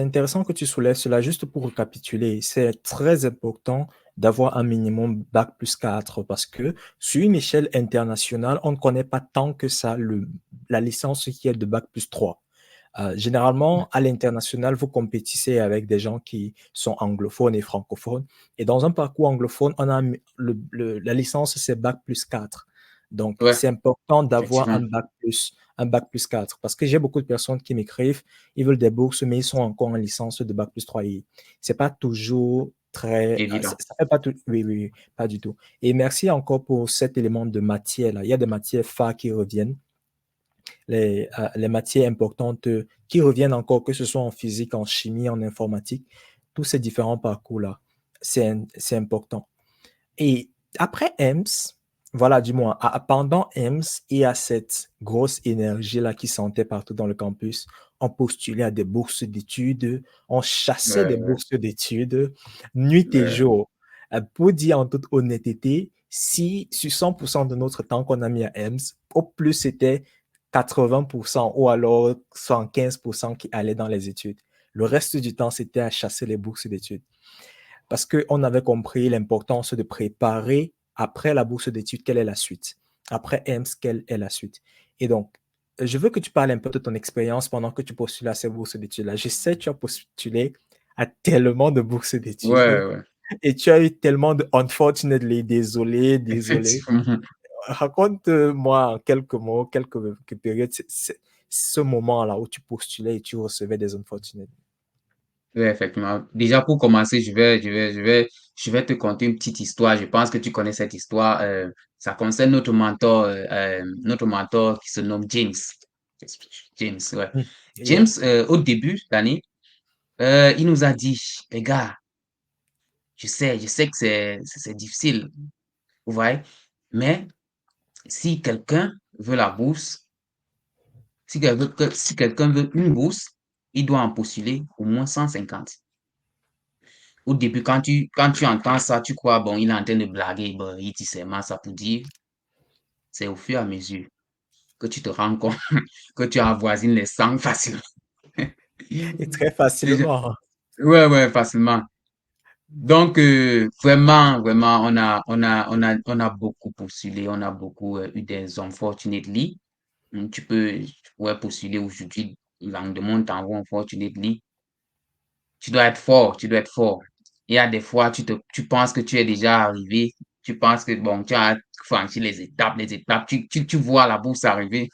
Intéressant que tu soulèves cela. Juste pour récapituler, c'est très important d'avoir un minimum bac plus 4 parce que sur une échelle internationale, on ne connaît pas tant que ça la licence qui est de bac plus 3. Généralement, à l'international, vous compétissez avec des gens qui sont anglophones et francophones. Et dans un parcours anglophone, on a la licence, c'est bac plus 4. Donc, Ouais, c'est important d'avoir effectivement. un bac plus 4. Parce que j'ai beaucoup de personnes qui m'écrivent, ils veulent des bourses, mais ils sont encore en licence de bac plus 3. Et c'est pas toujours très. Évident. Ça fait pas tout. Oui, oui, oui, pas du tout. Et merci encore pour cet élément de matière là. Il y a des matières phares qui reviennent, les matières importantes qui reviennent encore, que ce soit en physique, en chimie, en informatique, tous ces différents parcours-là, c'est important. Et après EMS, voilà, du moins, pendant EMS, il y a cette grosse énergie-là qui sentait partout dans le campus. On postulait à des bourses d'études, on chassait Ouais, des ouais, bourses d'études, nuit et ouais. jour. Pour dire en toute honnêteté, si sur 100% de notre temps qu'on a mis à EMS, au plus c'était 80% ou alors 115% qui allaient dans les études. Le reste du temps, c'était à chasser les bourses d'études parce qu'on avait compris l'importance de préparer après la bourse d'études, quelle est la suite. Après EMS, quelle est la suite. Et donc, je veux que tu parles un peu de ton expérience pendant que tu postules à ces bourses d'études-là. Je sais que tu as postulé à tellement de bourses Ouais, d'études ouais. et tu as eu tellement de unfortunately, désolé, désolé. Effectivement. Raconte-moi en quelques mots, quelques périodes, ce moment-là où tu postulais et tu recevais des unfortunate. Ouais, effectivement. Déjà, pour commencer, je vais te conter une petite histoire. Je pense que tu connais cette histoire. Ça concerne notre mentor qui se nomme James. James, ouais. James, Yeah. au début de l'année, il nous a dit, les gars, je sais que c'est difficile, vous voyez, mais si quelqu'un veut la bourse, si quelqu'un veut une bourse, il doit en postuler au moins 150. Au début, quand tu entends ça, tu crois, bon, il est en train de blaguer, bon, il dit seulement ça pour dire, c'est au fur et à mesure que tu te rends compte que tu avoisines les 100 facilement. Et très Déjà, facilement. ouais, ouais, facilement. Donc, vraiment, vraiment, on a beaucoup postulé, on a beaucoup eu des unfortunately. Tu pourrais postuler aujourd'hui, le lendemain, t'envoies unfortunately. Tu dois être fort, tu dois être fort. Il y a des fois, tu penses que tu es déjà arrivé, tu penses que, bon, tu as franchi les étapes, tu vois la bourse arriver,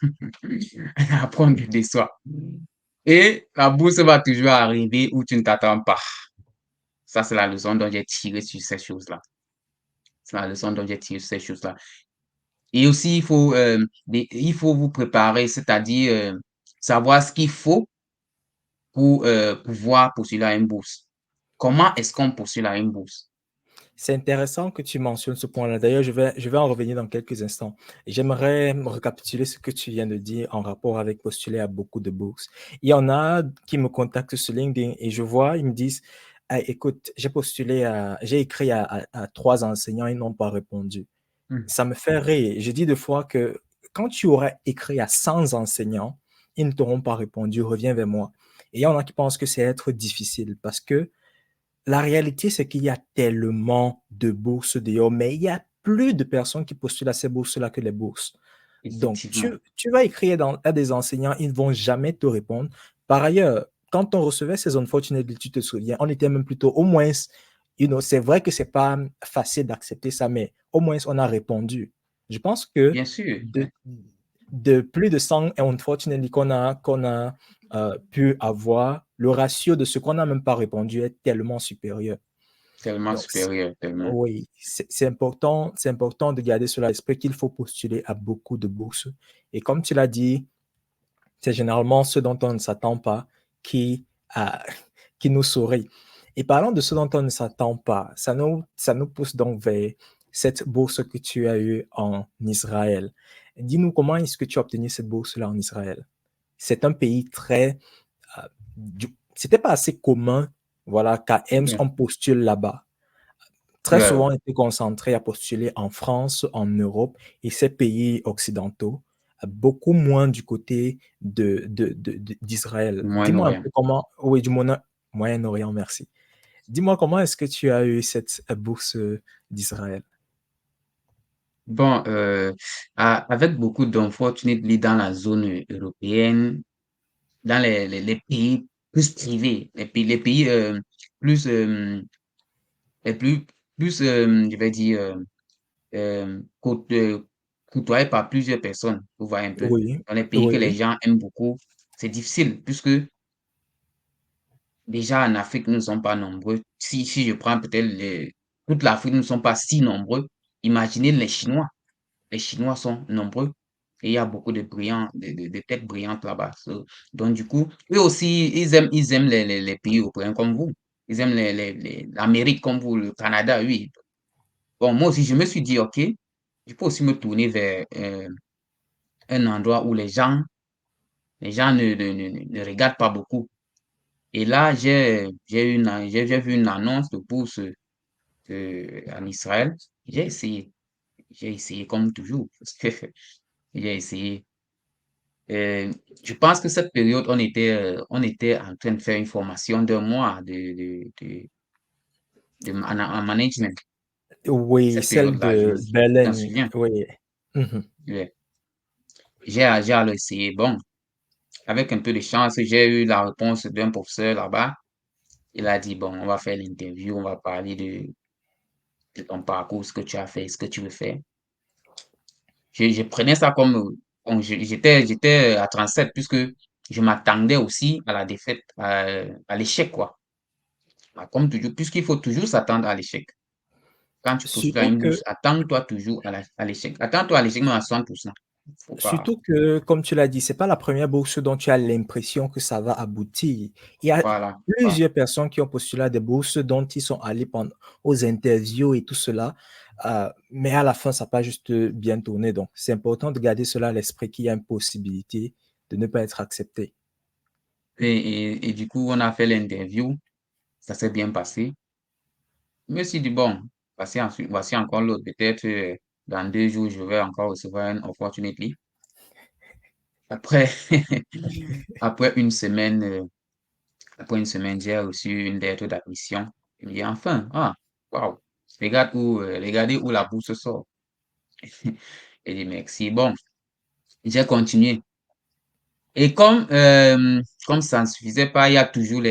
après on te déçoit. Et la bourse va toujours arriver où tu ne t'attends pas. Ça, c'est la leçon dont j'ai tiré sur ces choses-là. C'est la leçon dont j'ai tiré sur ces choses-là. Et aussi, il faut vous préparer, c'est-à-dire savoir ce qu'il faut pour pouvoir postuler à une bourse. Comment est-ce qu'on postule à une bourse? C'est intéressant que tu mentionnes ce point-là. D'ailleurs, je vais en revenir dans quelques instants. J'aimerais récapituler ce que tu viens de dire en rapport avec postuler à beaucoup de bourses. Il y en a qui me contactent sur LinkedIn et je vois, ils me disent, ah, écoute, j'ai écrit à 3 enseignants, ils n'ont pas répondu. Mmh. Ça me fait rire. Je dis des fois que quand tu aurais écrit à 100 enseignants, ils ne t'auront pas répondu, reviens vers moi. Et il y en a qui pensent que c'est être difficile parce que la réalité, c'est qu'il y a tellement de bourses dehors, mais il y a plus de personnes qui postulent à ces bourses-là que les bourses. Donc, Effectivement. tu vas écrire à des enseignants, ils ne vont jamais te répondre. Par ailleurs, quand on recevait ces unfortunately, tu te souviens, on était même plutôt, au moins, c'est vrai que c'est pas facile d'accepter ça, mais au moins on a répondu. Je pense que Bien sûr, de, de plus de 100 unfortunately qu'on a pu avoir, le ratio de ce qu'on n'a même pas répondu est tellement supérieur. tellement Donc, supérieur, tellement. oui, c'est important de garder cela à l'esprit qu'il faut postuler à beaucoup de bourses. Et comme tu l'as dit, c'est généralement ce dont on ne s'attend pas qui, ah, qui nous sourit. Et parlant de ce dont on ne s'attend pas, ça nous pousse donc vers cette bourse que tu as eue en Israël. Dis-nous comment est-ce que tu as obtenu cette bourse-là en Israël? C'est un pays très... c'était pas assez commun, voilà, qu'à EMS, Ouais, on postule là-bas. Très ouais, souvent, on était concentré à postuler en France, en Europe et ces pays occidentaux, beaucoup moins du côté d'Israël. du Dis-moi un Moyen-Orient. peu comment, oui, du Moyen, Moyen-Orient, merci. Dis-moi, comment est-ce que tu as eu cette bourse d'Israël? Bon, avec beaucoup d'opportunités dans la zone européenne, dans les pays plus privés, les pays plus, les plus, je vais dire, côtoyés par plusieurs personnes, vous voyez un peu. Oui, Dans les pays que les oui, gens aiment beaucoup, c'est difficile puisque déjà en Afrique, nous ne sommes pas nombreux. Si je prends peut-être toute l'Afrique, nous ne sommes pas si nombreux. Imaginez les Chinois. Les Chinois sont nombreux et il y a beaucoup de brillants, de têtes brillantes là-bas. Donc, du coup, eux aussi, ils aiment les pays européens comme vous. Ils aiment l'Amérique comme vous, le Canada, oui. Bon, moi aussi, je me suis dit, OK, je peux aussi me tourner vers un endroit où les gens ne regardent pas beaucoup. Et là, j'ai vu une annonce de bourse en Israël. J'ai essayé. J'ai essayé comme toujours. J'ai essayé. Euh, je pense que cette période, on était en train de faire une formation d'un mois en management. oui, Cette celle période-là, je de m'en Berlin, souviens. oui. Mhm. Ouais. J'ai alors essayé. Bon, avec un peu de chance, j'ai eu la réponse d'un professeur là-bas. Il a dit, bon, on va faire l'interview, on va parler de ton parcours, ce que tu as fait, ce que tu veux faire. Je prenais ça comme, bon, j'étais à 37 puisque je m'attendais aussi à la défaite, à l'échec, quoi. Bah, comme toujours, puisqu'il faut toujours s'attendre à l'échec. Quand tu postules à Surtout une que bourse, attends-toi toujours à l'échec. Attends-toi à l'échec même à 60%. Faut pas, Surtout que, comme tu l'as dit, c'est pas la première bourse dont tu as l'impression que ça va aboutir. Il y a voilà, voilà. plusieurs personnes qui ont postulé à des bourses dont ils sont allés aux interviews et tout cela, mais à la fin, ça n'a pas juste bien tourné. Donc, c'est important de garder cela à l'esprit qu'il y a une possibilité de ne pas être accepté. Et du coup, on a fait l'interview, ça s'est bien passé. Je me suis dit, bon, voici encore l'autre. Peut-être dans 2 jours, je vais encore recevoir une opportunité. Après, après une semaine, j'ai reçu une lettre d'admission. Je me dis, enfin, ah, waouh, regardez où la bourse sort. J'ai dit, merci. Bon, j'ai continué. Et comme ça ne suffisait pas, il y a toujours